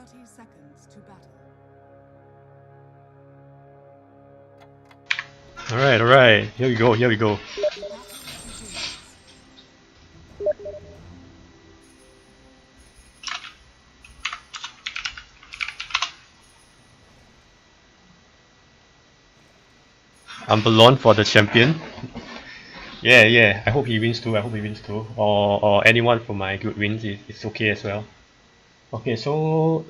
30 seconds to battle. Alright, here we go. The battle begins. Ambelon for the champion. Yeah, I hope he wins too, Or anyone from my guild wins, it's okay as well. Okay, so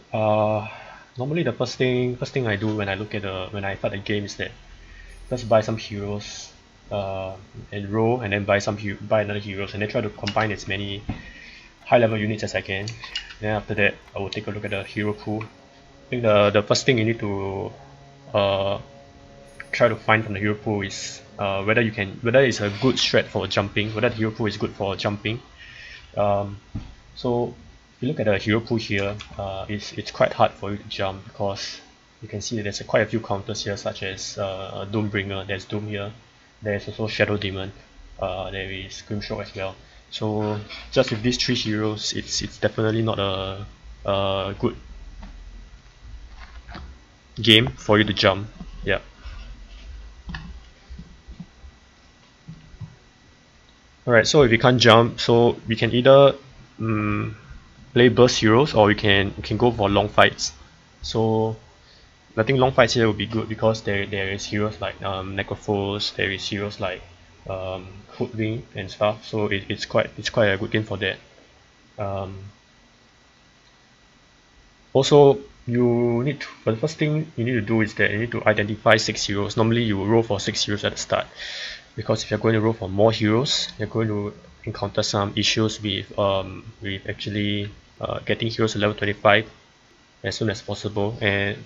normally the first thing I do when I start the game is that just buy some heroes and roll, and then buy another heroes, and then try to combine as many high level units as I can. Then after that I will take a look at the hero pool. I think the first thing you need to try to find from the hero pool is whether it's a good strat for jumping, whether the hero pool is good for jumping. So if you look at the hero pool here, it's quite hard for you to jump because you can see that there's quite a few counters here, such as Doombringer. There's Doom here. There's also Shadow Demon. There is Grimstroke as well. So just with these three heroes, it's definitely not a good game for you to jump. Yeah. Alright, so if you can't jump, so we can either play burst heroes, or we can go for long fights. So I think long fights here will be good because there is heroes like Necrophos, there is heroes like Hoodwink and stuff. So it's quite a good game for that. Also, but the first thing you need to do is that you need to identify 6 heroes. Normally you will roll for 6 heroes at the start, because if you're going to roll for more heroes, you're going to encounter some issues with actually getting heroes to level 25 as soon as possible, and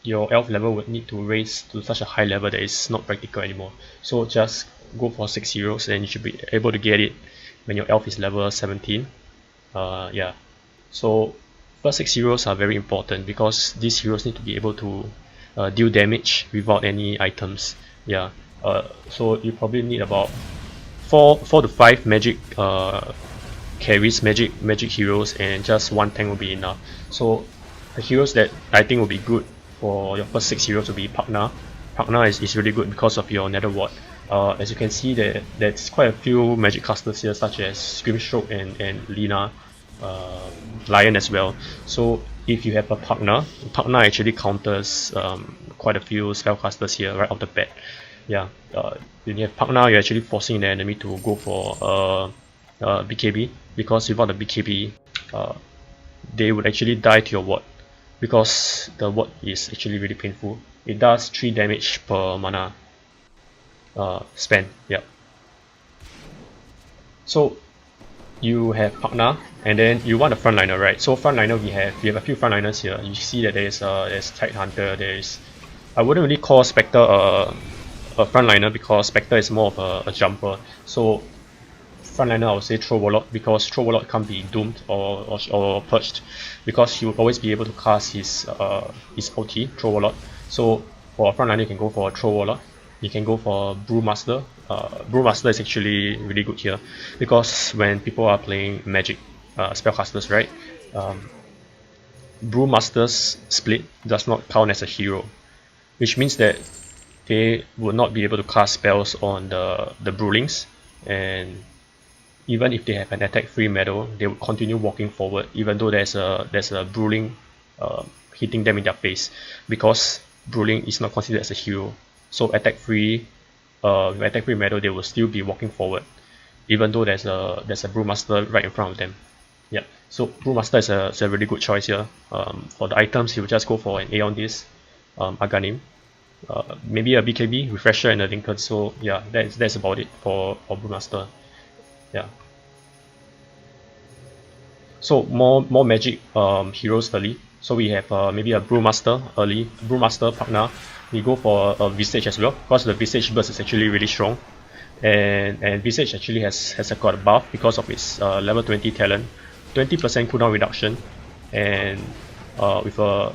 your elf level would need to raise to such a high level that it's not practical anymore. So just go for 6 heroes and you should be able to get it when your elf is level 17. Yeah, so first 6 heroes are very important because these heroes need to be able to deal damage without any items. Yeah, so you probably need about 4 to 5 magic carries, magic heroes, and just 1 tank will be enough. So the heroes that I think will be good for your first 6 heroes will be Pugna. Pugna is really good because of your Nether Ward. As you can see, there's quite a few magic casters here, such as Screamstroke and Lina, Lion as well. So if you have a Pugna actually counters quite a few spellcasters here right off the bat. Yeah, when you have Pugna, you're actually forcing the enemy to go for BKB, because without the BKB, they would actually die to your ward, because the ward is actually really painful. It does 3 damage per mana spend. Yeah. So you have Pugna, and then you want a frontliner, right? So frontliner, we have a few frontliners here. You see that there's Tidehunter. I wouldn't really call Spectre a frontliner because Spectre is more of a jumper. So frontliner, I would say Throw Warlord, because Throw Warlord can't be doomed or purged, because he will always be able to cast his ulti, Throw Warlord. So for a frontliner, you can go for a Throw Warlord. You can go for Brewmaster. Brewmaster is actually really good here, because when people are playing magic spellcasters, right, Brewmaster's split does not count as a hero, which means that they would not be able to cast spells on the Brewlings, and even if they have an attack free medal, they would continue walking forward even though there's a Brewling hitting them in their face, because Brewling is not considered as a hero. So attack free medal, they will still be walking forward even though there's a Brewmaster right in front of them. Yeah, so Brewmaster is a really good choice here. For the items, you will just go for an Aeon Disc, Aghanim, maybe a BKB, Refresher, and a Lincoln. So yeah, that's about it for Brewmaster. Yeah. So more magic heroes early. So we have maybe a Brewmaster early, Brewmaster, Pugna. We go for a Visage as well, because the Visage burst is actually really strong, and Visage actually has got a buff because of its level 20 talent, 20% cooldown reduction, and with a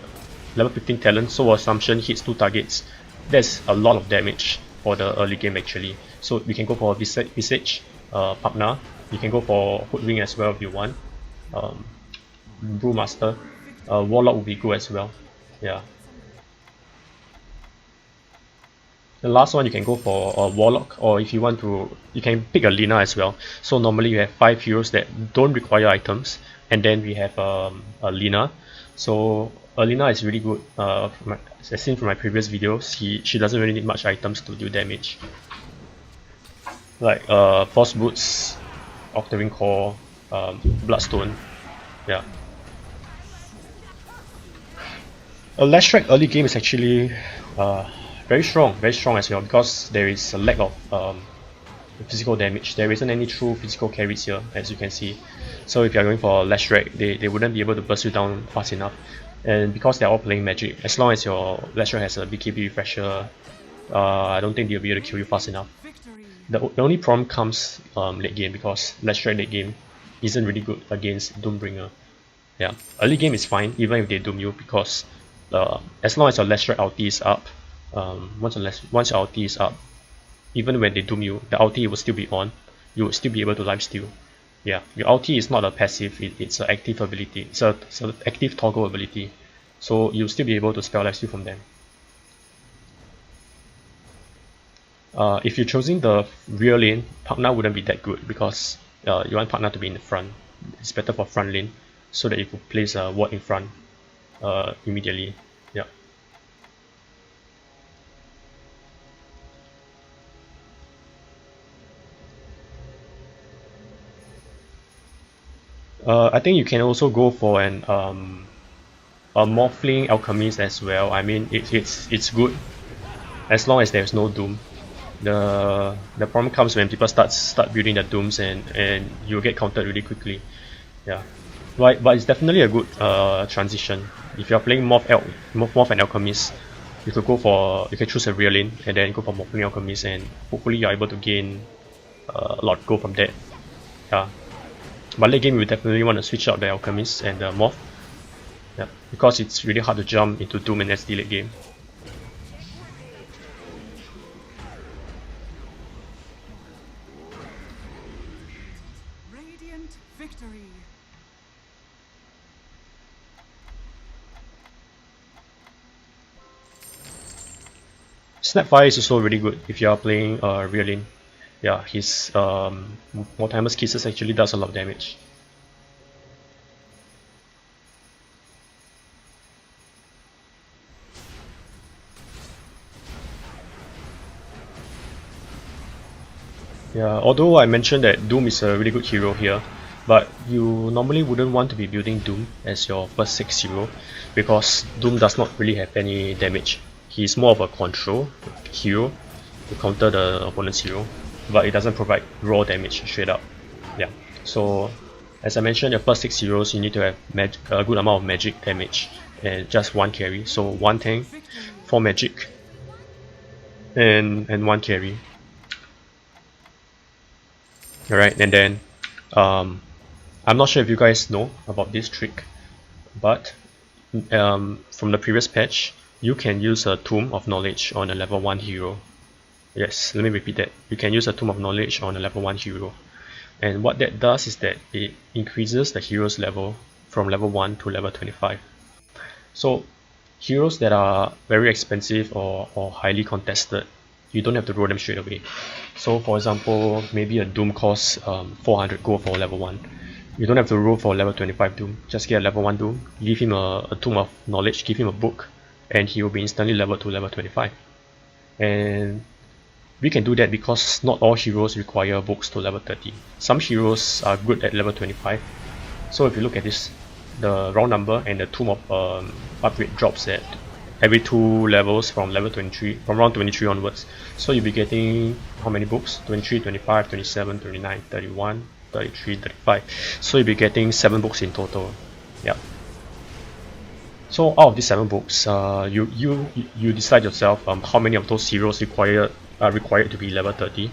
level 15 talent, Soul Assumption hits 2 targets. That's a lot of damage for the early game actually. So we can go for Visage, Pugna. You can go for Hoodwink as well if you want. Brewmaster. Warlock would be good as well. Yeah. The last one you can go for a Warlock, or if you want to, you can pick a Lina as well. So normally you have 5 heroes that don't require items, and then we have a Lina. So a Lina is really good. As seen from my previous videos, she doesn't really need much items to deal damage. Like Force Boots, Octavine Core, Bloodstone. Yeah. A Lashrak early game is actually very strong as well, because there is a lack of physical damage. There isn't any true physical carries here, as you can see. So if you are going for Lashrak, they wouldn't be able to burst you down fast enough. And because they're all playing magic, as long as your Lashrak has a BKB refresher, I don't think they'll be able to kill you fast enough. The only problem comes late game, because Lashrak late game isn't really good against Doombringer. Yeah, early game is fine even if they doom you, because as long as your Lashrak ulti is up, once your ulti is up, even when they doom you, the ulti will still be on. You will still be able to lifesteal. Yeah, your ulti is not a passive; it's an active ability. It's an active toggle ability, so you'll still be able to spell lifesteal from them. If you're choosing the rear lane, partner wouldn't be that good, because you want partner to be in the front. It's better for front lane, so that you could place a ward in front immediately. Yeah. I think you can also go for a Morphling Alchemist as well. I mean, it's good as long as there's no Doom. The problem comes when people start building the Dooms, and you'll get countered really quickly. Yeah, but it's definitely a good transition. If you're playing Morph and Alchemist, you can choose a real lane and then go for Morphling Alchemist, and hopefully you're able to gain a lot of gold from that. Yeah. But late game, you definitely want to switch out the Alchemist and the Morph. Yeah, because it's really hard to jump into Doom and SD late game. Radiant victory. Snapfire is also really good if you are playing real lane. Yeah, his Mortimer's Kisses actually does a lot of damage. Yeah, although I mentioned that Doom is a really good hero here, but you normally wouldn't want to be building Doom as your first 6 hero, because Doom does not really have any damage. He's more of a control hero to counter the opponent's hero, but it doesn't provide raw damage straight up. Yeah, so as I mentioned, your first 6 heroes you need to have a good amount of magic damage and just 1 carry. So 1 tank, 4 magic, and 1 carry. Alright, and then I'm not sure if you guys know about this trick, but from the previous patch, you can use a Tome of Knowledge on a level 1 hero. Yes, let me repeat that. You can use a Tome of Knowledge on a level 1 hero. And what that does is that it increases the hero's level from level 1 to level 25. So heroes that are very expensive or highly contested, you don't have to roll them straight away. So for example, maybe a Doom costs 400 gold for level 1. You don't have to roll for level 25 Doom, just get a level 1 Doom, give him a Tome of Knowledge, give him a book, and he will be instantly leveled to level 25. And we can do that because not all heroes require books to level 30. Some heroes are good at level 25. So if you look at this, the round number and the Tome of upgrade drops at every 2 levels from level 23, from round 23 onwards. So you'll be getting how many books? 23, 25, 27, 29, 31, 33, 35. So you'll be getting 7 books in total. Yeah. So out of these 7 books, you decide yourself how many of those heroes are required to be level 30,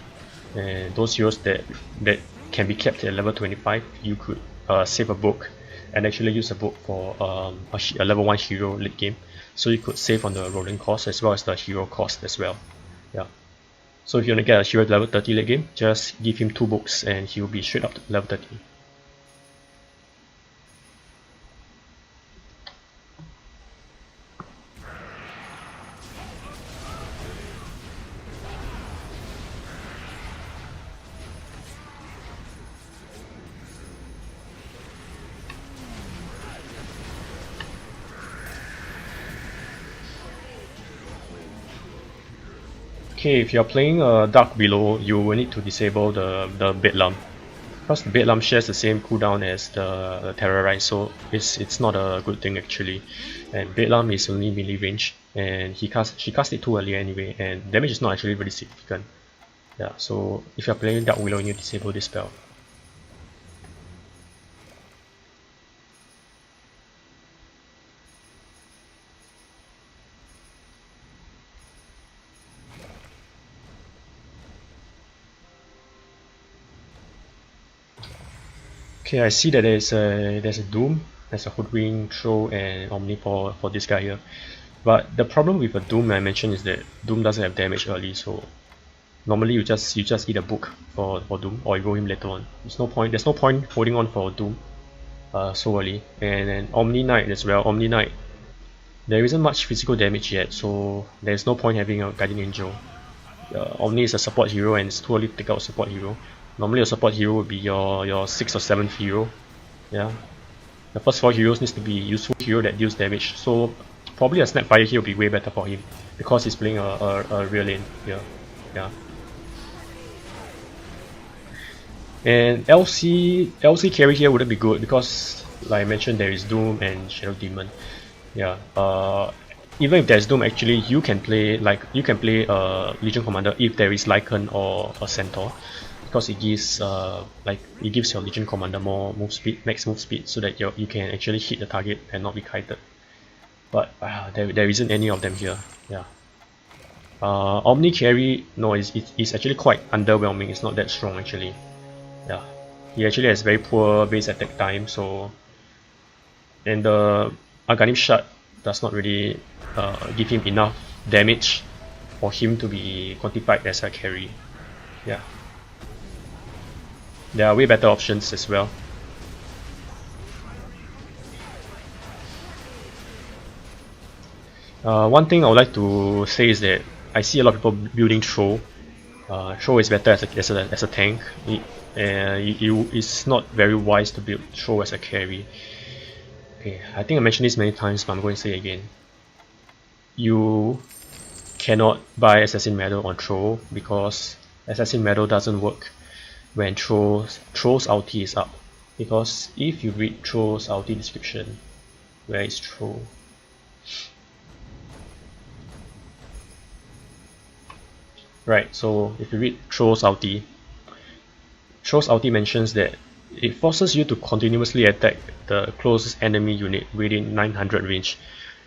and those heroes that can be kept at level 25, you could save a book and actually use a book for a level 1 hero late game. So you could save on the rolling cost as well as the hero cost as well. Yeah. So if you want to get a hero level 30 late game, just give him 2 books and he will be straight up to level 30. Okay, if you're playing a Dark Below, you will need to disable the Bedlam. Because the Bedlam shares the same cooldown as the Terrorize, so it's not a good thing actually. And Bedlam is only melee range, and she cast it too early anyway, and damage is not actually very significant. Yeah, so if you're playing Dark Willow, you need to disable this spell. Okay, I see that there's a Doom, there's a Hoodwink, Throw, and Omni for this guy here. But the problem with a Doom I mentioned is that Doom doesn't have damage early, so normally you just eat a book for Doom, or you roll him later on. There's no point holding on for Doom so early. And then Omni Knight as well. Omni Knight, there isn't much physical damage yet, so there's no point having a Guardian Angel. Omni is a support hero and it's too early to take out a support hero. Normally a support hero would be your 6th or 7th hero. Yeah. The first 4 heroes needs to be useful hero that deals damage. So probably a Snapfire here will be way better for him because he's playing a real lane here. Yeah. And LC carry here wouldn't be good because like I mentioned there is Doom and Shadow Demon. Yeah. Even if there's Doom actually you can play Legion Commander if there is Lycan or a Centaur. Because it gives your Legion Commander more move speed, max move speed, so that you can actually hit the target and not be kited. But there isn't any of them here. Yeah. Omni carry, no, it's actually quite underwhelming. It's not that strong actually. Yeah. He actually has very poor base attack time, so and the Aghanim Shard does not really give him enough damage for him to be quantified as a carry. Yeah. There are way better options as well. One thing I would like to say is that I see a lot of people building Troll. Troll is better as a tank. It's not very wise to build Troll as a carry. Okay, I think I mentioned this many times, but I'm going to say it again. You cannot buy Assassin Medal on Troll because Assassin Medal doesn't work when Troll's ulti is up, because if you read Troll's ulti description, where is Troll? Right, so if you read Troll's ulti mentions that it forces you to continuously attack the closest enemy unit within 900 range.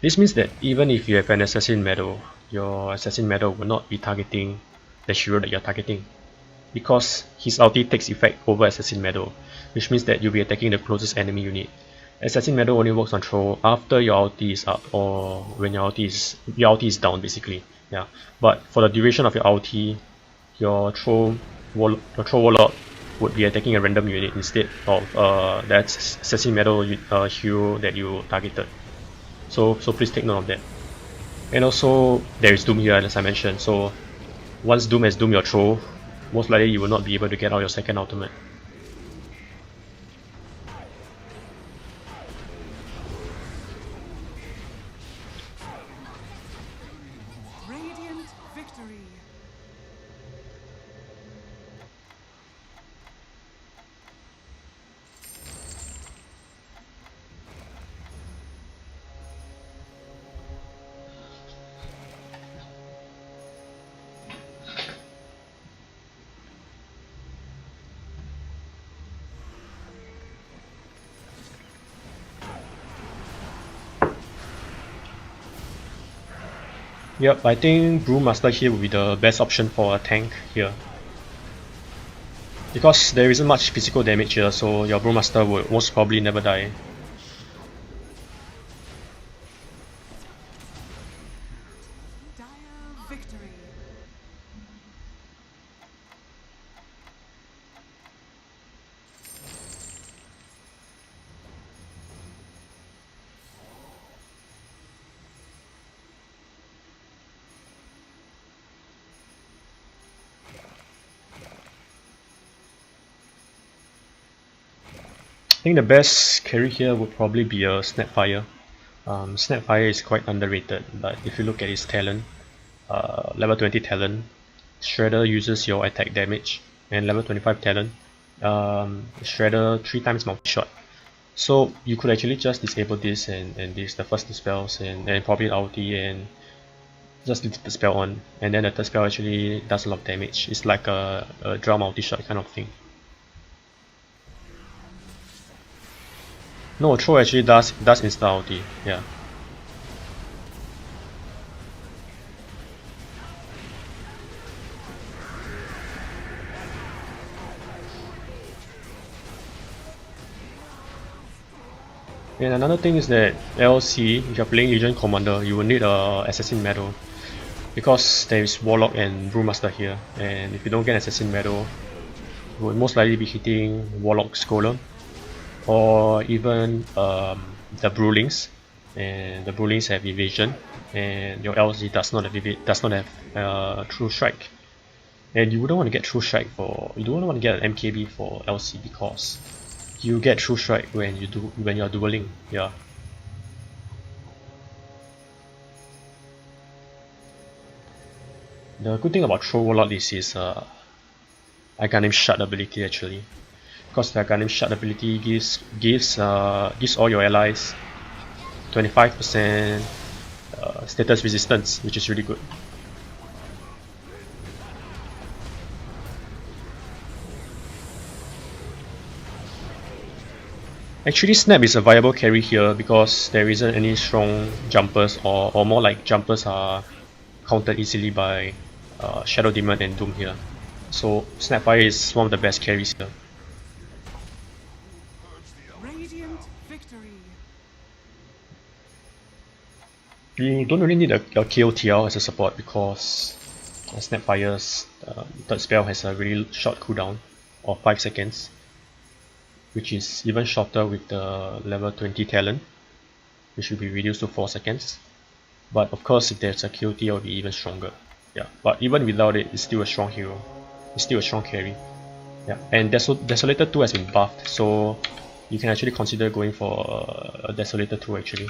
This means that even if you have an Assassin Medal, your Assassin Medal will not be targeting the hero that you're targeting, because his ulti takes effect over Assassin Medal, which means that you'll be attacking the closest enemy unit. Assassin Medal only works on Troll after your ulti is up or when your ulti is down basically. Yeah. But for the duration of your ulti, your Troll Warlord would be attacking a random unit instead of that Assassin Medal hero that you targeted. So please take note of that. And also there is Doom here as I mentioned, so once Doom has doomed your Troll, most likely you will not be able to get out your second ultimate. Radiant victory. Yep, I think Brewmaster here would be the best option for a tank here. Because there isn't much physical damage here, so your Brewmaster will most probably never die. Dire victory. I think the best carry here would probably be a Snapfire. Snapfire is quite underrated, but if you look at his talent, level 20 talent, Shredder uses your attack damage, and level 25 talent, Shredder 3 times multi-shot. So you could actually just disable this and this, the first two spells, and probably ulti and just leave the spell on, and then the third spell actually does a lot of damage. It's like a draw multi-shot kind of thing. No, throw actually does insta ulti, yeah. And another thing is that LC, if you're playing Legion Commander, you will need a Assassin Medal, because there is Warlock and Brewmaster here, and if you don't get Assassin Medal, you will most likely be hitting Warlock's Golem, or even the Brewlings, and the Brewlings have evasion, and your LC does not have True Strike, and you wouldn't want to get True Strike you don't want to get an MKB for LC, because you get True Strike when you're dueling, yeah. The good thing about Throw Warlock is his Aghanim Shut ability actually, because the Aghanim Shut ability gives all your allies 25% status resistance, which is really good. Actually, Snap is a viable carry here because there isn't any strong jumpers, or more like jumpers are countered easily by Shadow Demon and Doom here. So Snapfire is one of the best carries here. Radiant victory. You don't really need a KOTL as a support, because Snapfire's third spell has a really short cooldown of 5 seconds, which is even shorter with the level 20 talent, which will be reduced to 4 seconds. But of course, if there's a KOT, it will be even stronger. Yeah, but even without it, it's still a strong hero. It's still a strong carry. Yeah, and Desolator 2 has been buffed, so you can actually consider going for a Desolator 2 actually.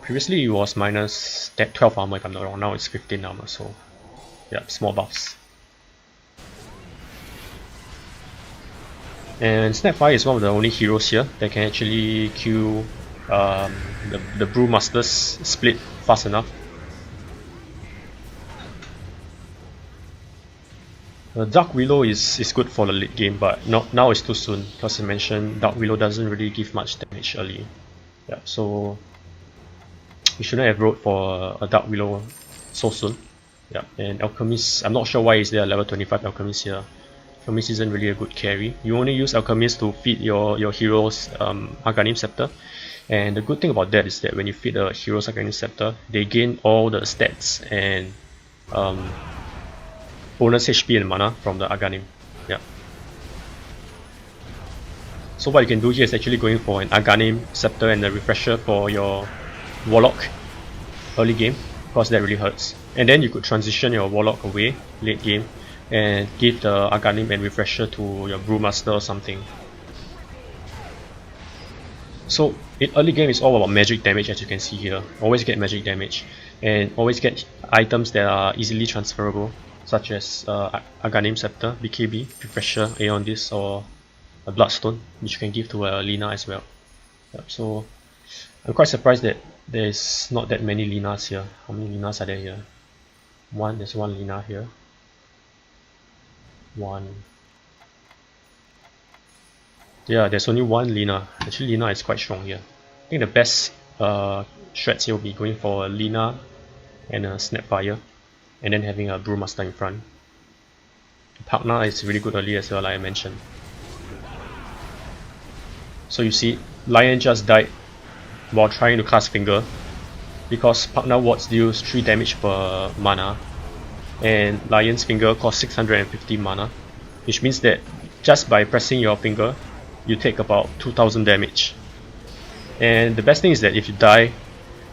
Previously it was minus 12 armor if I'm not wrong, now it's 15 armor, so yeah, small buffs. And Snapfire is one of the only heroes here that can actually kill the Brewmaster's split fast enough. Dark Willow is good for the late game, but now it's too soon, because I mentioned Dark Willow doesn't really give much damage early. Yeah, so you shouldn't have rolled for a Dark Willow so soon. Yeah, and Alchemist, I'm not sure why is there a level 25 Alchemist here. Alchemist isn't really a good carry. You only use Alchemist to feed your hero's Aghanim Scepter. And the good thing about that is that when you feed the hero's Aghanim Scepter, they gain all the stats and bonus HP and mana from the Aghanim. Yeah. So what you can do here is actually going for an Aghanim Scepter and a Refresher for your Warlock early game, because that really hurts. And then you could transition your Warlock away late game and give the Aghanim and Refresher to your Brewmaster or something. So in early game it's all about magic damage, as you can see here. Always get magic damage, and always get items that are easily transferable, such as Aghanim Scepter, BKB, Refresher, Aeon Disc, or a Bloodstone, which you can give to Lina as well. Yep, so I'm quite surprised that there's not that many Linas here. How many Linas are there here? There's one Lina here. Yeah, there's only one Lina. Actually, Lina is quite strong here. I think the best shreds here will be going for a Lina and a Snapfire, and then having a Brewmaster in front. Pagna is really good early as well, like I mentioned. So you see, Lion just died while trying to cast Finger, because Pagna wards deals 3 damage per mana, and Lion's Finger costs 650 mana, which means that just by pressing your finger, you take about 2000 damage. And the best thing is that if you die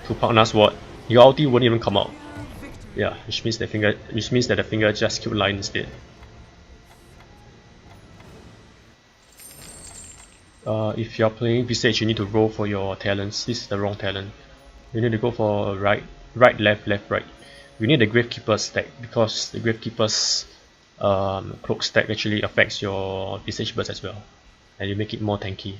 to Pagna's ward, your ulti won't even come out. Yeah, which means that the finger just killed Lion instead. If you're playing Visage, you need to roll for your talents. This is the wrong talent. You need to go for right, left, right. you need the Gravekeeper stack, because the Gravekeeper's cloak stack actually affects your Visage Burst as well, and you make it more tanky.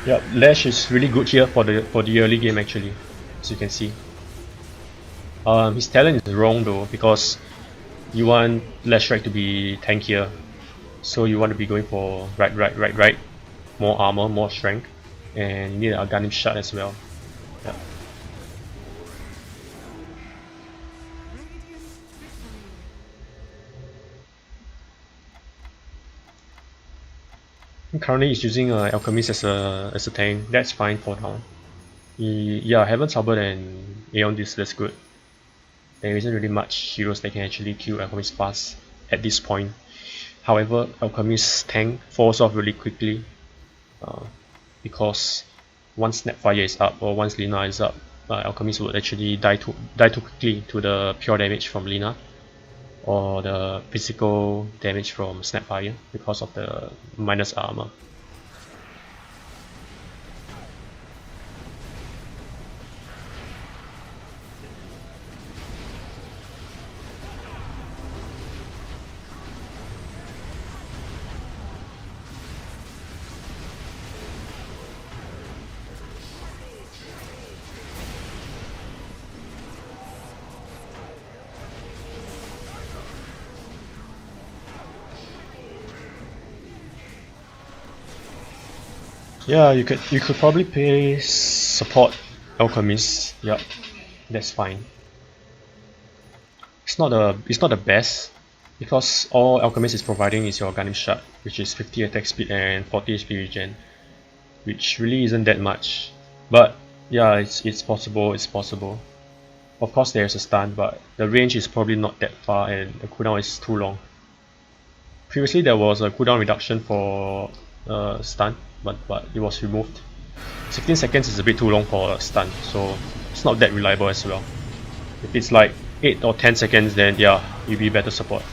Yeah, Lash is really good here for the early game actually, as you can see. His talent is wrong though, because you want Lash Strike to be tankier, so you want to be going for right, more armor, more strength, and you need a Gunning Shot as well. Yeah. Radiant victory. Currently he's using Alchemist as a tank. That's fine for now. Yeah, Heaven's Harbor and Aeon Disc, that's good. There isn't really much heroes that can actually kill Alchemist fast at this point. However, Alchemist's tank falls off really quickly because once Snapfire is up or once Lina is up, Alchemist would actually die too quickly to the pure damage from Lina or the physical damage from Snapfire because of the minus armor. Yeah, you could probably play support Alchemist. Yep, that's fine. It's not the best, because all Alchemist is providing is your Gunning Shot, which is 50 attack speed and 40 HP regen, which really isn't that much. But yeah, it's possible. It's possible. Of course, there's a stun, but the range is probably not that far, and the cooldown is too long. Previously, there was a cooldown reduction for stun, but it was removed. 16 seconds is a bit too long for a stun, so it's not that reliable as well. If it's like 8 or 10 seconds, then yeah, you'll be better support.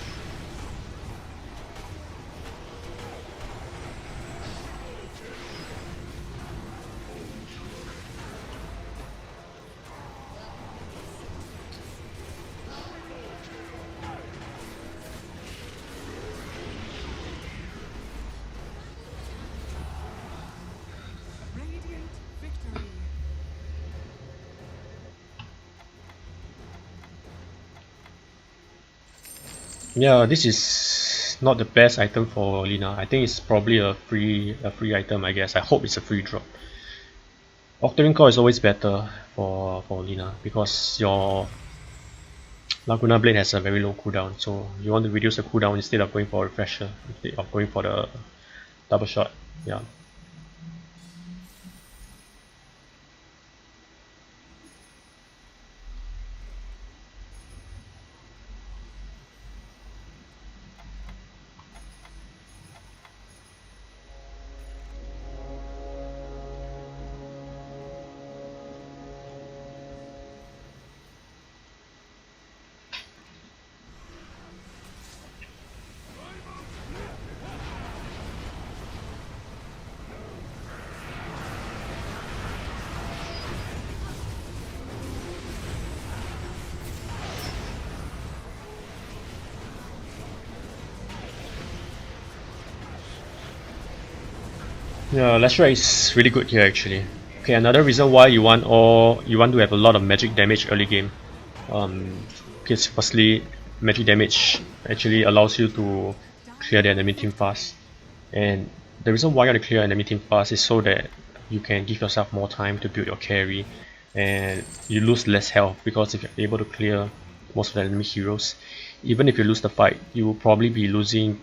Radiant victory. Yeah, this is not the best item for Lina. I think it's probably a free item, I guess. I hope it's a free drop. Octarine Core is always better for Lina because your Laguna Blade has a very low cooldown, so you want to reduce the cooldown instead of going for a refresher, instead of going for the double shot. Yeah. Yeah, Lashra is really good here actually. Okay, another reason why you want to have a lot of magic damage early game. Because firstly, magic damage actually allows you to clear the enemy team fast, and the reason why you want to clear enemy team fast is so that you can give yourself more time to build your carry, and you lose less health, because if you're able to clear most of the enemy heroes, even if you lose the fight, you will probably be losing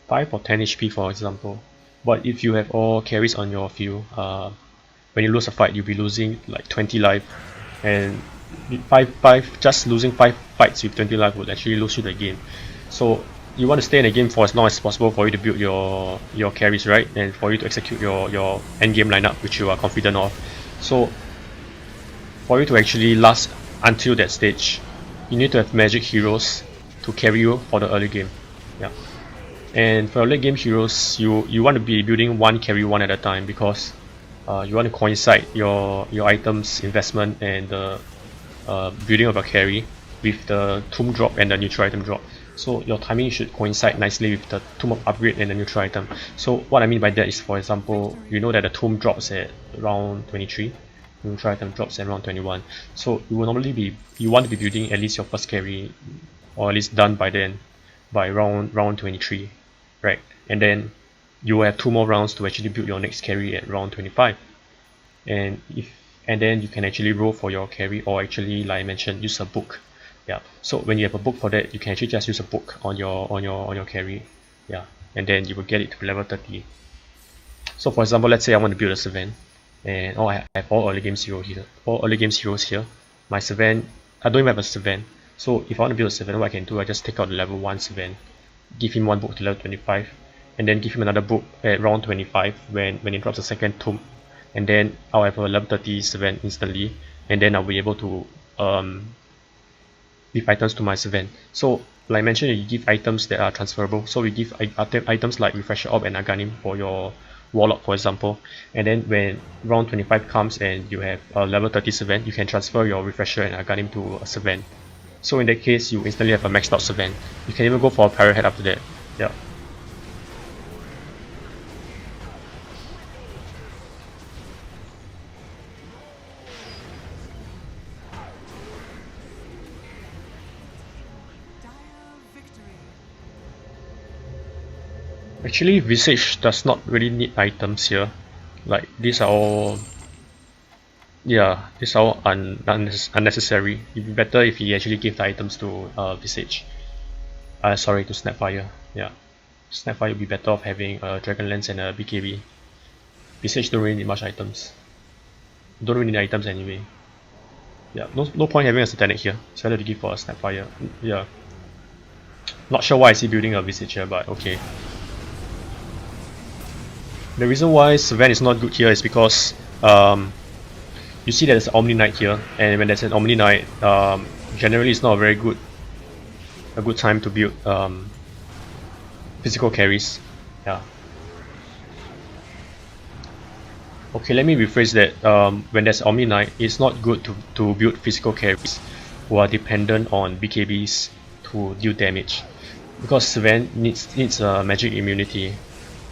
5 or 10 HP for example. But if you have all carries on your field, when you lose a fight, you'll be losing like 20 life, and just losing 5 fights with 20 life would actually lose you the game. So you want to stay in the game for as long as possible for you to build your carries, right, and for you to execute your end game lineup, which you are confident of. So for you to actually last until that stage, you need to have magic heroes to carry you for the early game. Yeah. And for late game heroes, you want to be building one carry one at a time, because you want to coincide your items investment and the building of your carry with the tomb drop and the neutral item drop. So your timing should coincide nicely with the tomb of upgrade and the neutral item. So what I mean by that is, for example, you know that the tomb drops at round 23, neutral item drops at round 21. So you want to be building at least your first carry, or at least done by then, by round 23, right? And then you will have 2 more rounds to actually build your next carry at round 25. And then you can actually roll for your carry, or actually, like I mentioned, use a book. Yeah. So when you have a book for that, you can actually just use a book on your carry. Yeah. And then you will get it to level 30. So for example, let's say I want to build a Servant, and I have all early game heroes here. My Servant, I don't even have a Servant. So if I want to build a Servant, what I can do, I just take out the level 1 Servant, give him 1 book to level 25, and then give him another book at round 25 when it drops a second tomb. And then I'll have a level 30 Servant instantly, and then I'll be able to give items to my Servant. So like I mentioned, you give items that are transferable. So we give items like Refresher Orb and Aghanim for your Warlock, for example. And then when round 25 comes and you have a level 30 Servant, you can transfer your Refresher and Aghanim to a Servant. So in that case, you instantly have a maxed out Servant. You can even go for a Pirate Head after that. Yeah. Actually, Visage does not really need items here. Like, these are all... yeah, these are all unnecessary. It'd be better if he actually gave the items to Visage. Sorry, to Snapfire. Yeah. Snapfire would be better off having a Dragon Lance and a BKB. Visage don't really need much items. Don't really need items anyway. Yeah, no point having a Satanic here. It's better to give for a Snapfire. Yeah. Not sure why I see building a Visage here, but okay. The reason why Servant is not good here is because you see that there's an Omni Knight here, and when there's an Omni Knight, generally it's not a very good time to build physical carries. Yeah. Okay, let me rephrase that. When there's Omni Knight, it's not good to build physical carries who are dependent on BKBs to deal damage, because Servant needs a magic immunity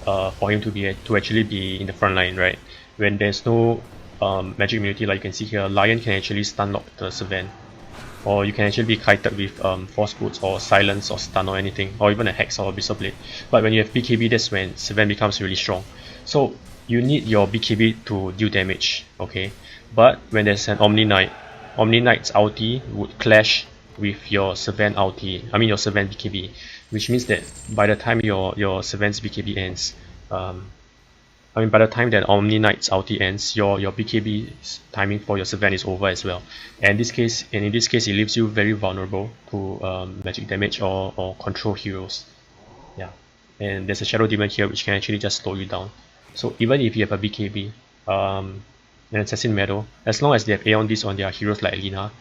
for him to actually be in the front line, right? When there's no magic immunity, like you can see here, Lion can actually stun lock the Servant, or you can actually be kited with Force Boots or Silence or Stun or anything, or even a Hex or a Abyssal Blade. But when you have BKB, that's when Servant becomes really strong. So you need your BKB to deal damage, okay? But when there's an Omni Knight, Omni Knight's ulti would clash with your Servant ulti, your Servant BKB, which means that by the time your Servant's BKB ends, by the time that Omni Knight's ulti ends, your BKB timing for your Servant is over as well. And in this case, it leaves you very vulnerable to magic damage or control heroes. Yeah, and there's a Shadow Demon here which can actually just slow you down. So even if you have a BKB, an Assassin Medal, as long as they have Aeon Beast on their heroes like Lina,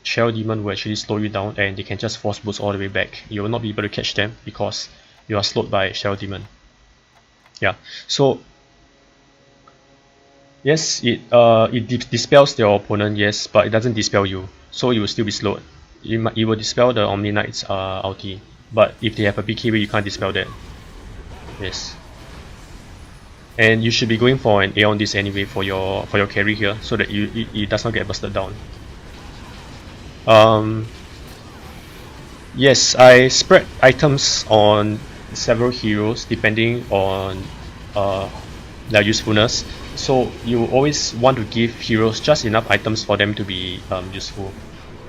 Shadow Demon will actually slow you down, and they can just Force Boost all the way back. You will not be able to catch them because you are slowed by Shadow Demon. Yeah, so yes, it dispels your opponent, yes, but it doesn't dispel you, so you will still be slowed. It will dispel the Omni Knight's ulti, but if they have a BKB, you can't dispel that. Yes. And you should be going for an Aeon Disc anyway for your carry here, so that it does not get busted down. Yes, I spread items on several heroes depending on their usefulness. So you always want to give heroes just enough items for them to be useful.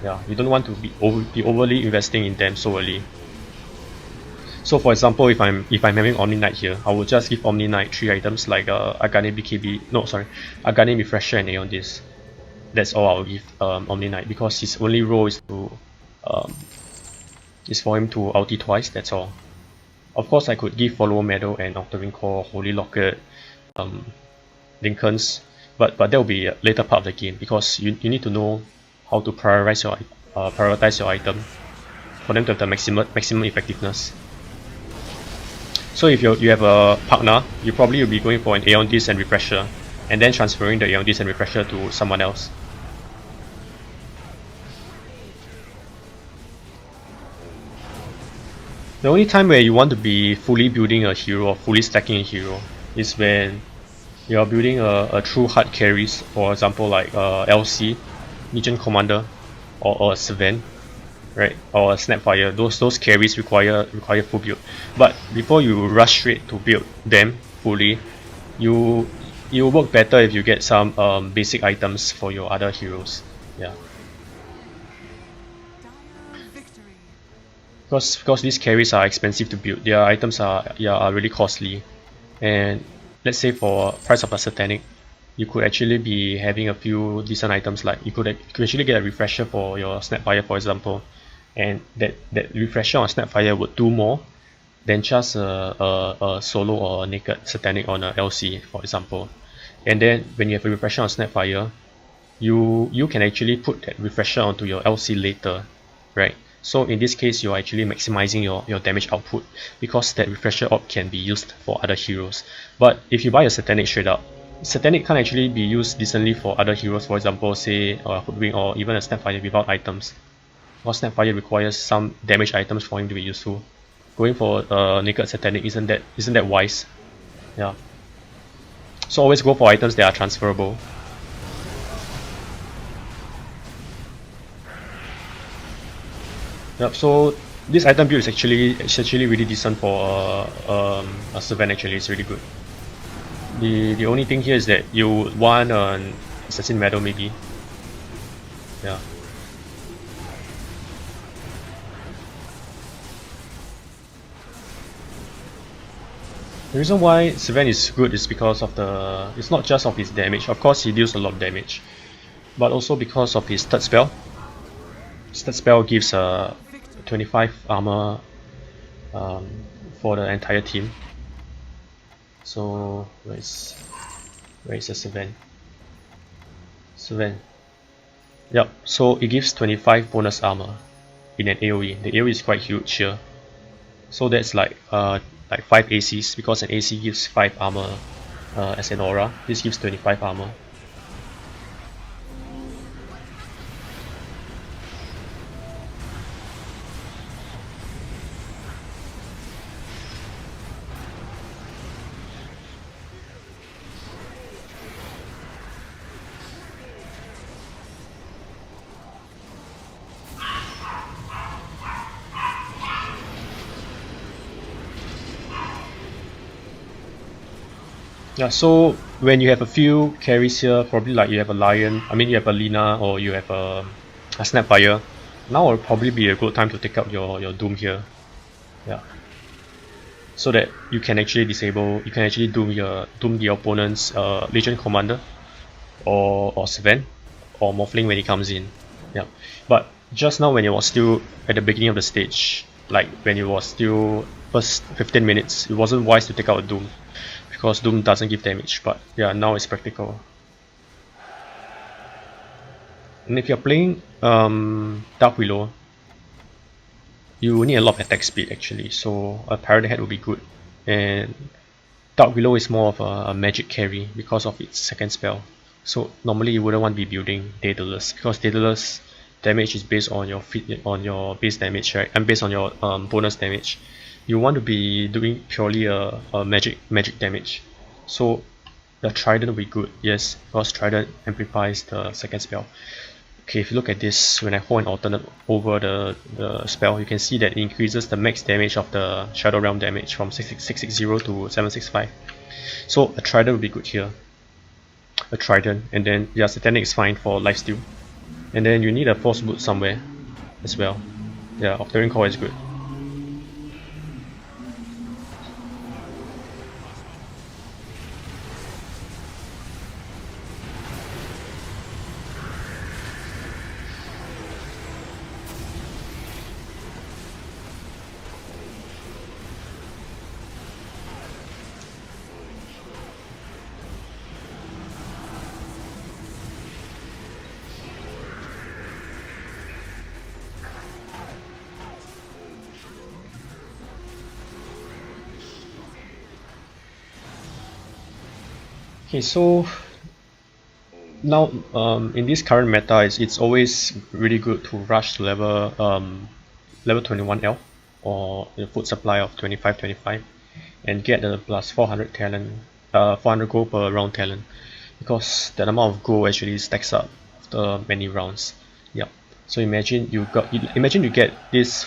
Yeah, you don't want to be overly investing in them so early. So for example, if I'm having Omni Knight here, I will just give Omni Knight 3 items like Aghanim BKB, Aghanim Refresher and Aeon Disc. That's all I'll give Omni Knight, because his only role is for him to ulti twice. That's all. Of course, I could give Follower Medal and Octarine Core, Holy Locket, Lincolns, but that will be a later part of the game, because you need to know how to prioritize prioritize your item for them to have the maximum effectiveness. So if you have a partner, you probably will be going for an Aeon Disc and Refresher, and then transferring the Aeon Disc and Refresher to someone else. The only time where you want to be fully building a hero or fully stacking a hero is when you are building a true hard carries, for example like LC, Legion Commander, or a Sven, right? Or a Snapfire. Those carries require full build. But before you rush straight to build them fully, you work better if you get some basic items for your other heroes. Yeah. Because these carries are expensive to build, their items are really costly, and let's say for price of a Satanic, you could actually be having a few decent items, like you could actually get a refresher for your Snapfire, for example, and that refresher on Snapfire would do more than just a solo or a naked Satanic on a LC, for example. And then when you have a refresher on Snapfire, you can actually put that refresher onto your LC later, right? So in this case, you're actually maximizing your damage output, because that refresher op can be used for other heroes. But if you buy a Satanic straight up, Satanic can't actually be used decently for other heroes, for example, say Hoodwink or even a Snapfire without items. Because Snapfire requires some damage items for him to be useful. Going for naked Satanic isn't that wise. Yeah. So always go for items that are transferable. Yep, so this item build is actually really decent for a Sylvan. Actually, it's really good. The only thing here is that you want an Assassin Medal maybe. Yeah. The reason why Sylvan is good is because of it's not just of his damage. Of course, he deals a lot of damage, but also because of his third spell. His third spell gives 25 armor for the entire team. So where is the Sylvan? Sylvan. Yep. So it gives 25 bonus armor in an AOE. The AOE is quite huge here. So that's like 5 ACs, because an AC gives 5 armor as an aura. This gives 25 armor. Yeah, so when you have a few carries here, probably like you have a Lion, you have a Lina, or you have a Snapfire, now will probably be a good time to take out your Doom here. Yeah. So that you can actually doom the opponent's Legion Commander or Sven or Morphling when he comes in. Yeah. But just now when it was still at the beginning of the stage, like when it was still first 15 minutes, it wasn't wise to take out a Doom, because Doom doesn't give damage, but yeah, now it's practical. And if you're playing Dark Willow, you need a lot of attack speed actually, so a Parrot Head would be good. And Dark Willow is more of a magic carry because of its second spell. So normally you wouldn't want to be building Daedalus, because Daedalus damage is based on your base damage, right? And based on your bonus damage. You want to be doing purely a magic damage. So the Trident will be good, yes, because Trident amplifies the second spell. Okay, if you look at this, when I hold an alternate over the spell, you can see that it increases the max damage of the Shadow Realm damage from 660 to 765. So a Trident will be good here. A Trident, and then yeah, Satanic is fine for lifesteal. And then you need a Force Boot somewhere as well. Yeah, Octarian Core is good. Okay, so now in this current meta, it's always really good to rush to level 21L or the food supply of 25 and get the plus 400 talent, 400 gold per round talent, because that amount of gold actually stacks up after many rounds. Yep. So imagine you get this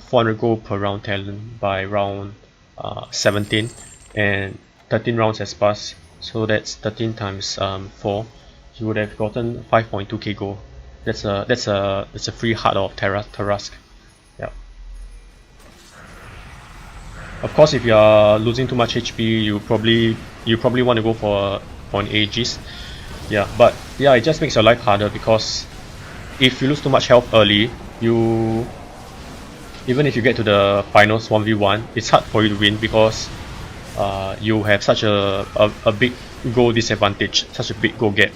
400 gold per round talent by round 17, and 13 rounds has passed. So that's 13 times 4. You would have gotten 5.2k gold. That's a free heart of Tarask. Yep. Of course, if you are losing too much HP, you probably want to go for an Aegis. Yeah, but yeah, it just makes your life harder, because if you lose too much health early, even if you get to the finals 1v1, it's hard for you to win, because you have such a big goal disadvantage, such a big goal gap.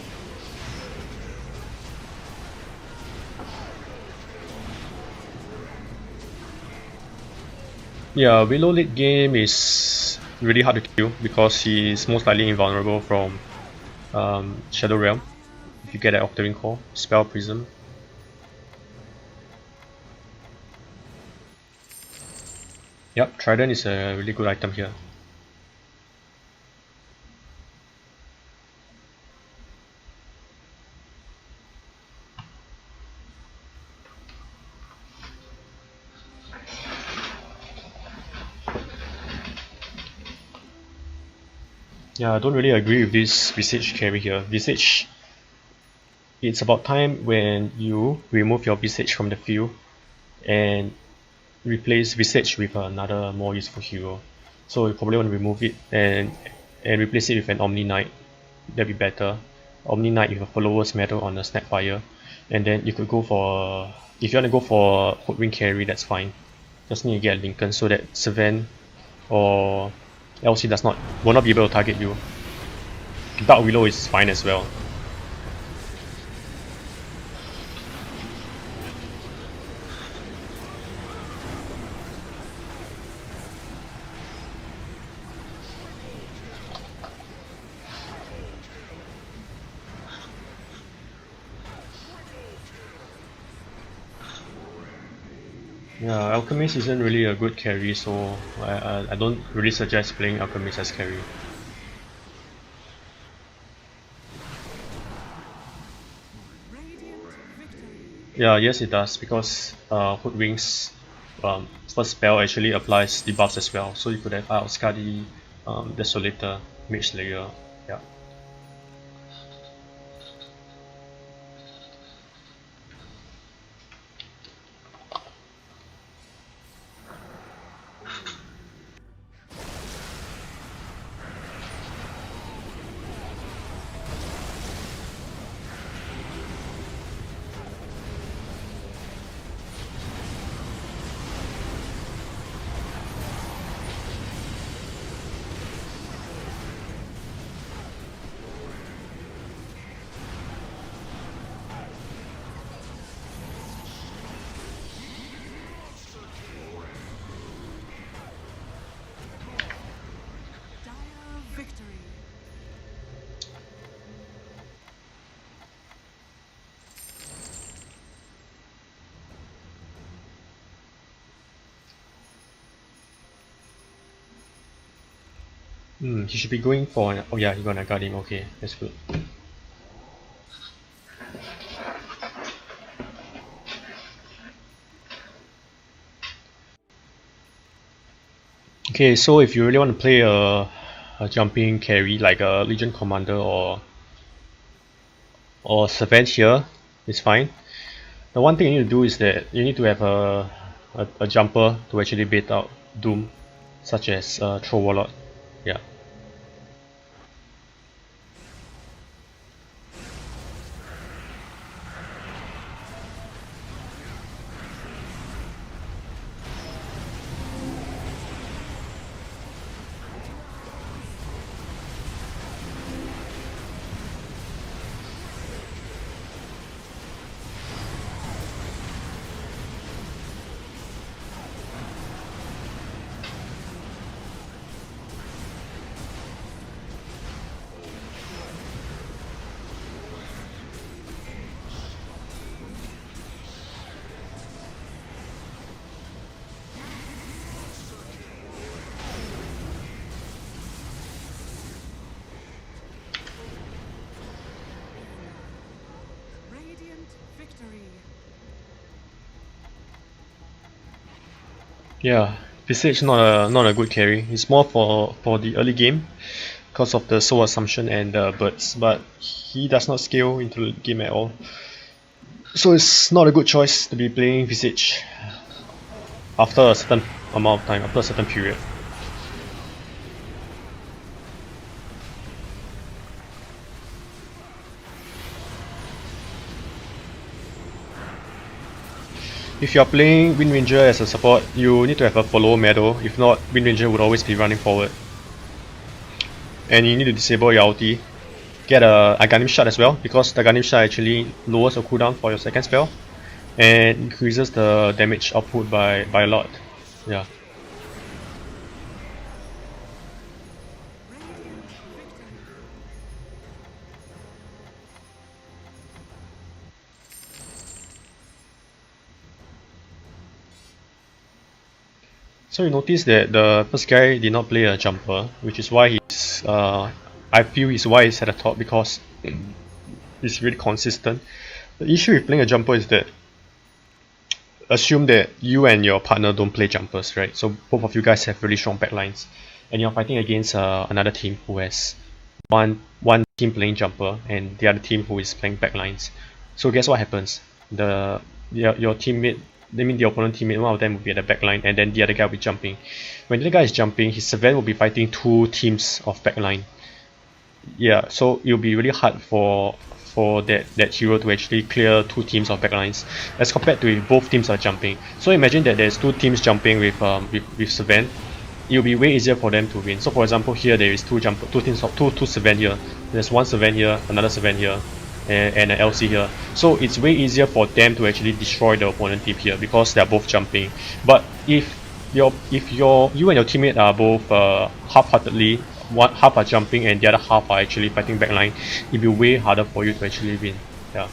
Yeah, Willow late game is really hard to kill, because he's most likely invulnerable from Shadow Realm. If you get that Octarine Core, Spell Prism. Yep, Trident is a really good item here. Yeah, I don't really agree with this Visage carry here. Visage, it's about time when you remove your Visage from the field and replace Visage with another more useful hero. So you probably want to remove it and replace it with an Omni Knight. That'd be better. Omni Knight with a follower's medal on a Snapfire, and then you could go for, if you want to go for Hoodwink carry, that's fine. Just need to get a Lincoln so that Sylvan or LC will not be able to target you. Dark Willow is fine as well. Yeah, Alchemist isn't really a good carry, so I don't really suggest playing Alchemist as carry. Radiant victory. Yeah, yes it does, because Hoodwink's first spell actually applies debuffs as well, so you could have Skadi, Desolator, Mage Slayer. Yeah. Dire victory. He should be going for an, oh yeah, he's gonna guard him. Okay, that's good. Okay, so if you really want to play a jumping carry like a Legion Commander or Servant here, it's fine. The one thing you need to do is that you need to have a jumper to actually bait out Doom, such as Throw Warlord. Yeah. Yeah, Visage not a good carry. It's more for the early game because of the soul assumption and the birds, but he does not scale into the game at all. So it's not a good choice to be playing Visage after a certain amount of time, after a certain period. If you're playing Wind Ranger as a support, you need to have a follow medal. If not, Wind Ranger would always be running forward. And you need to disable your ulti. Get a Aghanim shot as well, because the Aghanim shot actually lowers your cooldown for your second spell and increases the damage output by a lot. Yeah. So you notice that the first guy did not play a jumper, which is why he's I feel is why he's at the top, because he's really consistent. The issue with playing a jumper is that assume that you and your partner don't play jumpers, right? So both of you guys have really strong backlines, and you're fighting against another team who has one team playing jumper and the other team who is playing backlines. So guess what happens? Your teammate, I mean the opponent teammate, one of them will be at the backline, and then the other guy will be jumping. When the other guy is jumping, his servant will be fighting two teams of backline. Yeah, so it'll be really hard for that hero to actually clear two teams of backlines as compared to if both teams are jumping. So imagine that there's two teams jumping with Savant. It'll be way easier for them to win. So for example, here there is two teams of two Savant here. There's one Savant here, another Savant here, and an LC here. So it's way easier for them to actually destroy the opponent team here because they're both jumping. But if you and your teammate are both half-heartedly, one half are jumping and the other half are actually fighting backline, it'll be way harder for you to actually win. Yeah.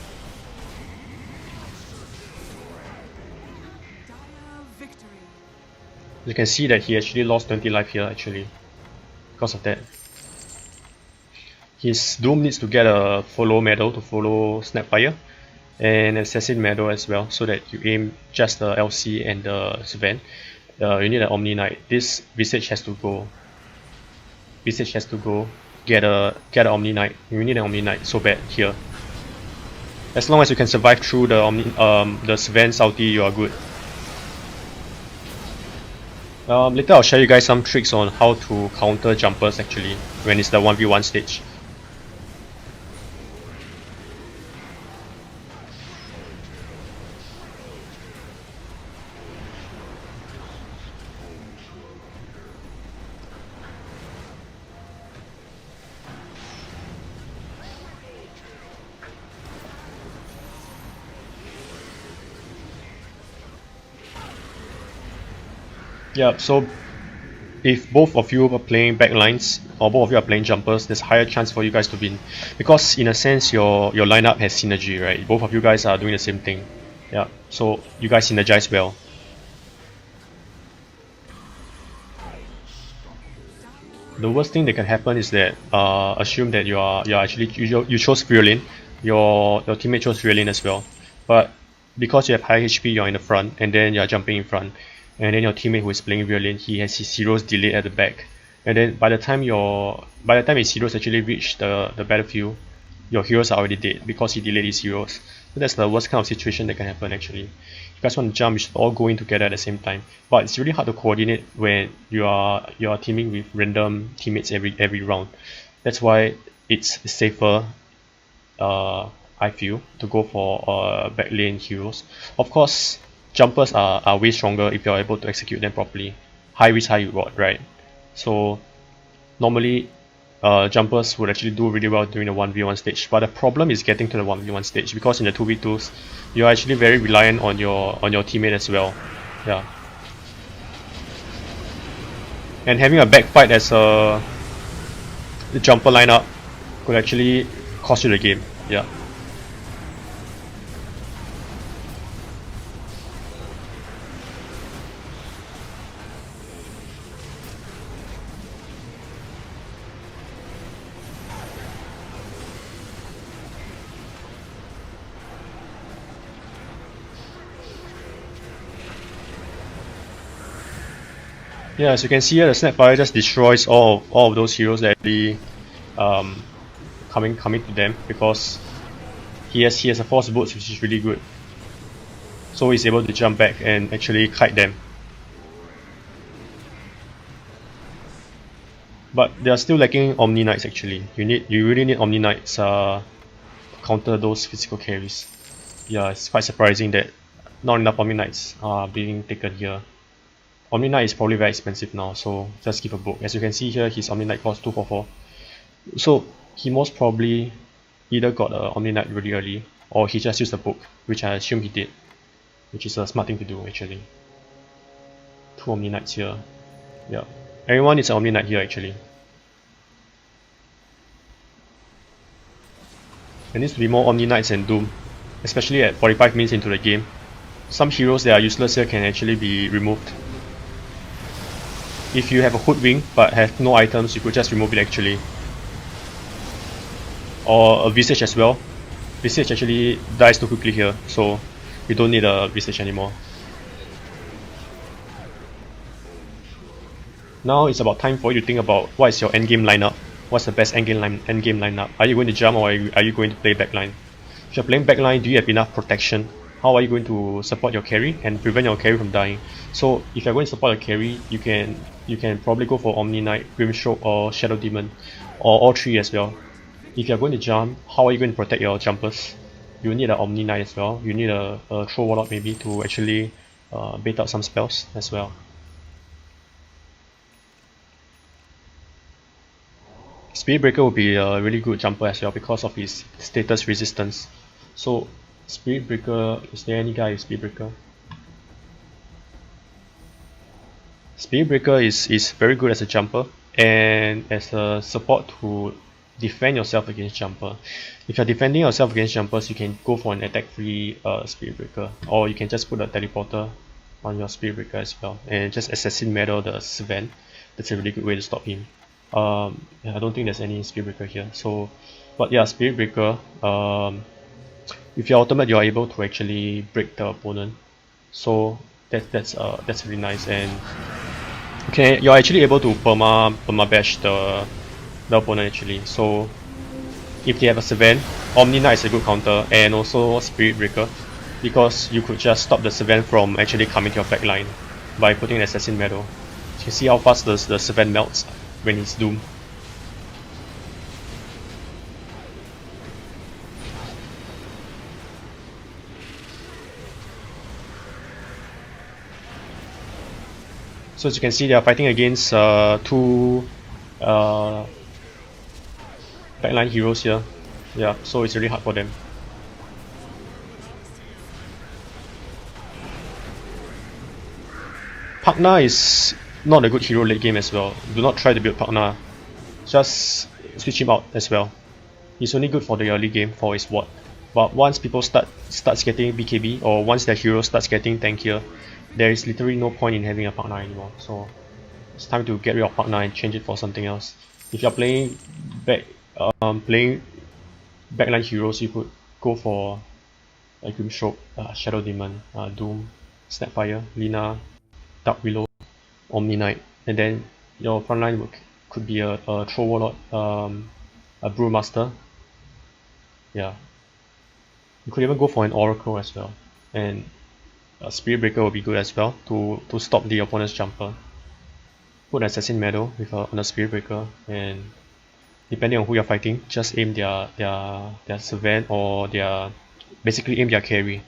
Dire victory. You can see that he actually lost 20 life here actually because of that. His Doom needs to get a follow medal to follow Snapfire and Assassin medal as well, so that you aim just the LC and the Sven. You need an Omni Knight. This Visage has to go. Visage has to go. Get an Omni Knight. You need an Omni Knight so bad here. As long as you can survive through the Sven's ulti, you are good. Later I'll share you guys some tricks on how to counter jumpers actually when it's the 1v1 stage. Yeah, so if both of you are playing backlines or both of you are playing jumpers, there's a higher chance for you guys to win. Because in a sense your lineup has synergy, right? Both of you guys are doing the same thing. Yeah. So you guys synergize well. The worst thing that can happen is that assume that you chose Violin, your teammate chose Violin as well. But because you have high HP, you're in the front and then you're jumping in front. And then your teammate who is playing Violin, he has his heroes delayed at the back. And then by the time his heroes actually reach the battlefield, your heroes are already dead because he delayed his heroes. So that's the worst kind of situation that can happen actually. If you guys want to jump, you should all go in together at the same time. But it's really hard to coordinate when you are teaming with random teammates every round. That's why it's safer, I feel, to go for back lane heroes. Of course, jumpers are way stronger if you're able to execute them properly. High risk, high reward, right? So normally jumpers would actually do really well during the 1v1 stage, but the problem is getting to the 1v1 stage because in the 2v2s you're actually very reliant on your teammate as well. Yeah. And having a back fight as a jumper lineup could actually cost you the game. Yeah. Yeah, as you can see here, the Snapfire just destroys all of those heroes that actually coming to them, because he has a force boots, which is really good. So he's able to jump back and actually kite them. But they are still lacking Omni Knights actually. You really need Omni Knights to counter those physical carries. Yeah, it's quite surprising that not enough Omni Knights are being taken here. Omni Knight is probably very expensive now, so just give a book. As you can see here, his Omni Knight costs 244. So he most probably either got a Omni Knight really early, or he just used a book, which I assume he did, which is a smart thing to do actually. 2 Omni Knights here. Yeah, everyone is an Omni Knight here actually. There needs to be more Omni Knights and Doom, especially at 45 minutes into the game. Some heroes that are useless here can actually be removed. If you have a Hoodwing but have no items, you could just remove it actually. Or a Visage as well. Visage actually dies too quickly here, so you don't need a Visage anymore. Now it's about time for you to think about what is your endgame lineup. What's the best endgame lineup? Are you going to jump, or are you going to play backline? If you're playing backline, do you have enough protection? How are you going to support your carry and prevent your carry from dying? So if you're going to support your carry, you can probably go for Omni Knight, Grimstroke, or Shadow Demon, or all three as well. If you're going to jump, how are you going to protect your jumpers? You need an Omni Knight as well. You need a Throw Warlock maybe to actually bait out some spells as well. Spirit Breaker will be a really good jumper as well because of his status resistance. So Spirit Breaker, is there any guy with Spirit Breaker? Spirit Breaker is very good as a jumper and as a support to defend yourself against jumper. If you're defending yourself against jumpers, you can go for an attack free Spirit Breaker, or you can just put a teleporter on your Spirit Breaker as well and just Assassin Medal the Sven. That's a really good way to stop him. Yeah, I don't think there's any Spirit Breaker here. So, but yeah, Spirit Breaker. With your ultimate, you are able to actually break the opponent. So that's really nice, and okay, you're actually able to perma bash the opponent actually. So if they have a Sven, Omni Knight is a good counter, and also Spirit Breaker, because you could just stop the Sven from actually coming to your backline by putting an Assassin Medal. You can see how fast the Sven melts when he's doomed. So as you can see, they are fighting against two backline heroes here. Yeah, so it's really hard for them. Pagna is not a good hero late game as well. Do not try to build Pagna. Just switch him out as well. He's only good for the early game for his ward. But once people starts getting BKB, or once their hero starts getting tankier, there is literally no point in having a Pagna anymore. So it's time to get rid of Pagna and change it for something else. If you're playing backline heroes, you could go for like Grimstroke, Shadow Demon, Doom, Snapfire, Lina, Dark Willow, Omni Knight, and then your frontline could be a Throw Warlock, a Brewmaster. Yeah, you could even go for an Oracle as well, and a Spirit Breaker will be good as well to stop the opponent's jumper. Put an Assassin Medal with on a Spirit Breaker, and depending on who you're fighting, just aim their Sven, or basically aim their carry.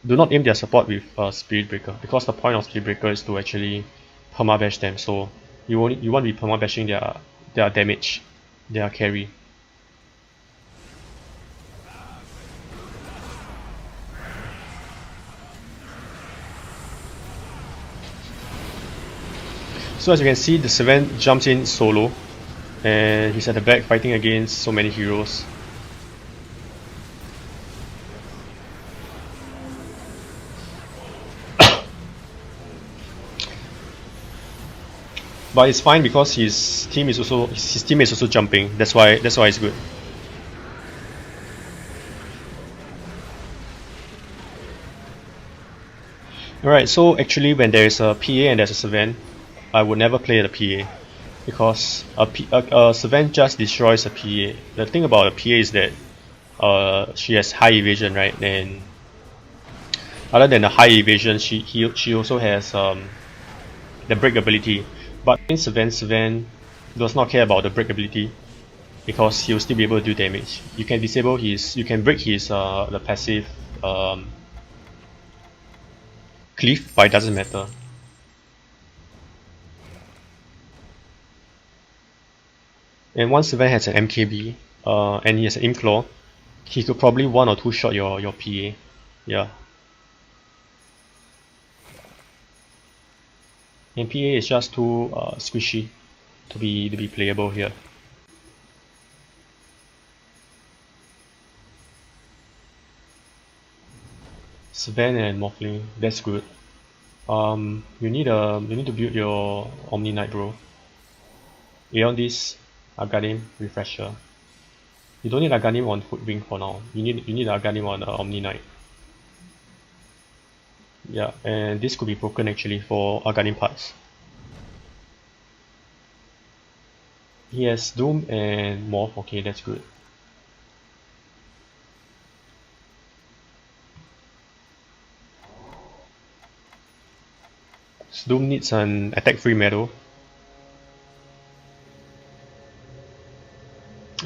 Do not aim their support with Spirit Breaker, because the point of Spirit Breaker is to actually perma bash them. So you want to be perma bashing their damage, their carry. So as you can see, the Sven jumps in solo, and he's at the back fighting against so many heroes. But it's fine because his team is also jumping. That's why it's good. Alright, so actually when there is a PA and there's a Savant, I would never play the PA because a Savant just destroys a PA. The thing about a PA is that she has high evasion, right? And other than the high evasion, she also has the break ability. But in Savant does not care about the break ability because he'll still be able to do damage. You can disable you can break his the passive cleave, but it doesn't matter. And once Savant has an MKB and he has an Imclaw, he could probably 1 or 2 shot your PA. Yeah. And PA is just too squishy to be playable here. Savant and Morphling, that's good. You need to build your Omni Knight, bro. Beyond this, Aghanim Refresher. You don't need Aghanim on Footwing for now. You need Aghanim on Omni Knight. Yeah, and this could be broken actually for Aghanim parts. He has Doom and Morph, okay, that's good. Doom needs an attack free medal.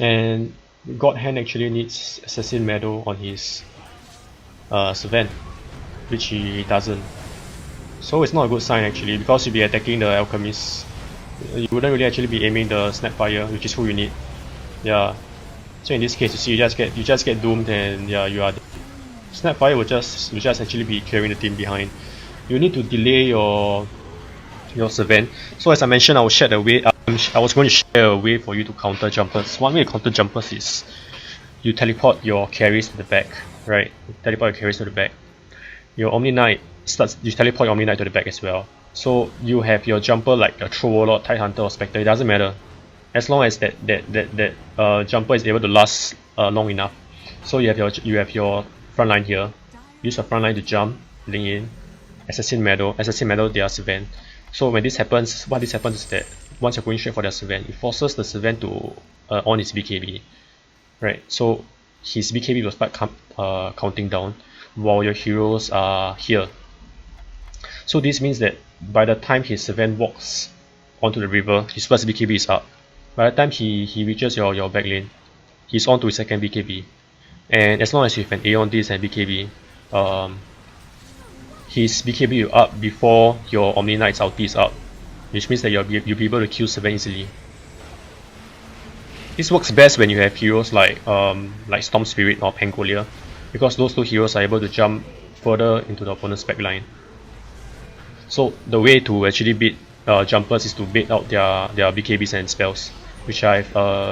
And God Hand actually needs Assassin medal on his Savant, which he doesn't. So it's not a good sign actually, because you'll be attacking the Alchemist. You wouldn't really actually be aiming the Snapfire, which is who you need. Yeah. So in this case, you see, you just get doomed, and yeah, you are. Snapfire will just actually be carrying the team behind. You need to delay your Savant. So as I mentioned, I will share the way. I was going to share a way for you to counter jumpers. One way to counter jumpers is you teleport your carries to the back, right? You teleport your carries to the back. Your Omni Knight you teleport your Omni Knight to the back as well. So you have your jumper like a True Warlord, Tidehunter or Spectre, it doesn't matter. As long as that jumper is able to last long enough. So you have your front line here. Use your front line to jump, link in. Assassin medal, they are Savant. So when this happens, what this happens is that once you're going straight for the Savant, it forces the Savant to on its BKB. Right, so his BKB will start counting down while your heroes are here. So this means that by the time his Savant walks onto the river, his first BKB is up. By the time he reaches your back lane, he's on to his second BKB. And as long as you have an Aeon this and BKB, his BKB will up before your Omni Knight's ulti is up, which means that you'll be able to kill Savant easily. This works best when you have heroes like Storm Spirit or Pangolier, because those two heroes are able to jump further into the opponent's backline. So the way to actually beat jumpers is to bait out their BKBs and spells, which I've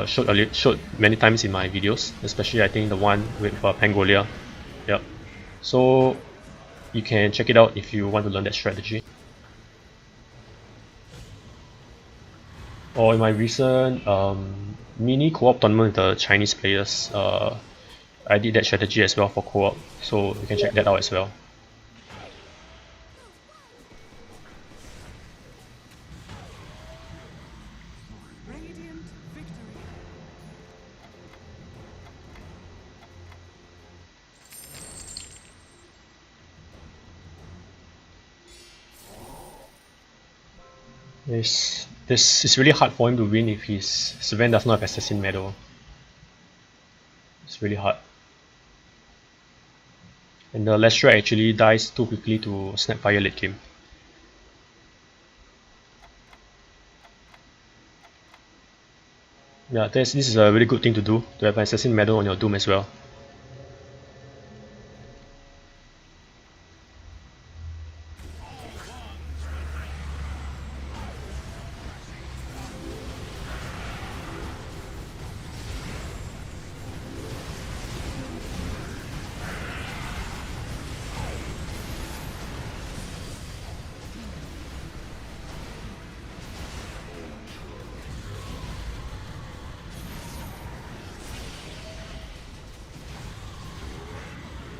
showed many times in my videos, especially I think the one with Pangolier. Yep. So you can check it out if you want to learn that strategy. Or in my recent mini co-op tournament with the Chinese players, I did that strategy as well for co-op, so you can check that out as well. Radiant victory. This is really hard for him to win if his Savant does not have Assassin medal. It's really hard. And the Lestra actually dies too quickly to Snapfire late game. Yeah, this is a really good thing to do, to have an Assassin medal on your Doom as well.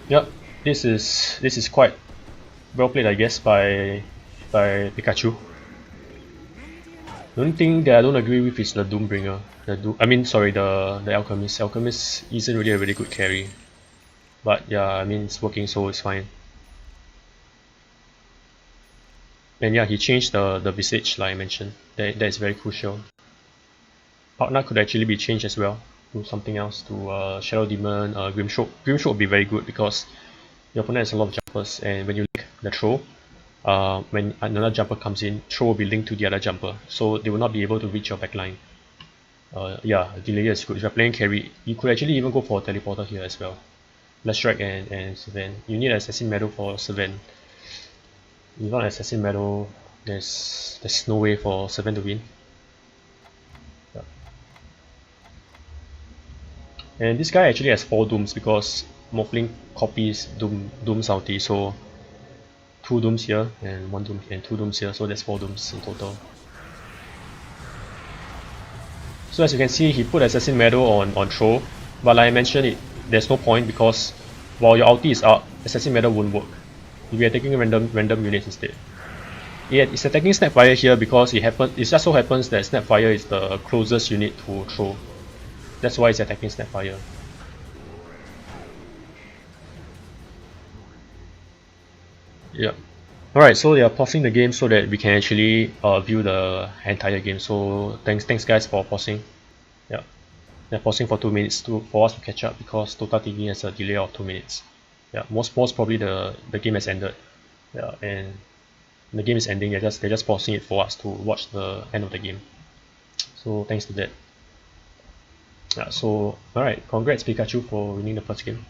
Yep, this is quite Well played, I guess, by Pikachu. The only thing that I don't agree with is the Doombringer. The Alchemist. Alchemist isn't really a really good carry. But yeah, I mean it's working, so it's fine. And yeah, he changed the visage like I mentioned. That is very crucial. Partner could actually be changed as well to something else, to Shadow Demon, Grimstroke. Grimstroke would be very good because your opponent has a lot of jumpers, and when you link the throw, when another jumper comes in, throw will be linked to the other jumper, so they will not be able to reach your backline. Yeah, delay is good. If you're playing carry, you could actually even go for a teleporter here as well. Let's Strike and Servant. You need an Assassin Medal for Servant. Without Assassin Medal, there's no way for Servant to win. Yeah. And this guy actually has 4 Dooms because Morphling copies Doom's ulti, so 2 Dooms here and 1 Doom here and 2 Dooms here, so that's 4 Dooms in total. So as you can see, he put Assassin Medal on throw, but like I mentioned, there's no point because while your ulti is up, Assassin Medal won't work. You'll be attacking random units instead. Yeah, it's attacking Snapfire here because it just so happens that Snapfire is the closest unit to throw. That's why it's attacking Snapfire. Yeah. Alright, so they are pausing the game so that we can actually view the entire game. So thanks guys for pausing. Yeah. They're pausing for 2 minutes for us to catch up because Dota TV has a delay of 2 minutes. Yeah, most probably the game has ended. Yeah, and the game is ending, they're just pausing it for us to watch the end of the game. So thanks to that. Yeah, so alright, congrats Pikachu for winning the first game.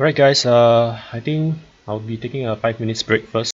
Alright guys, I think I'll be taking a 5 minutes break first.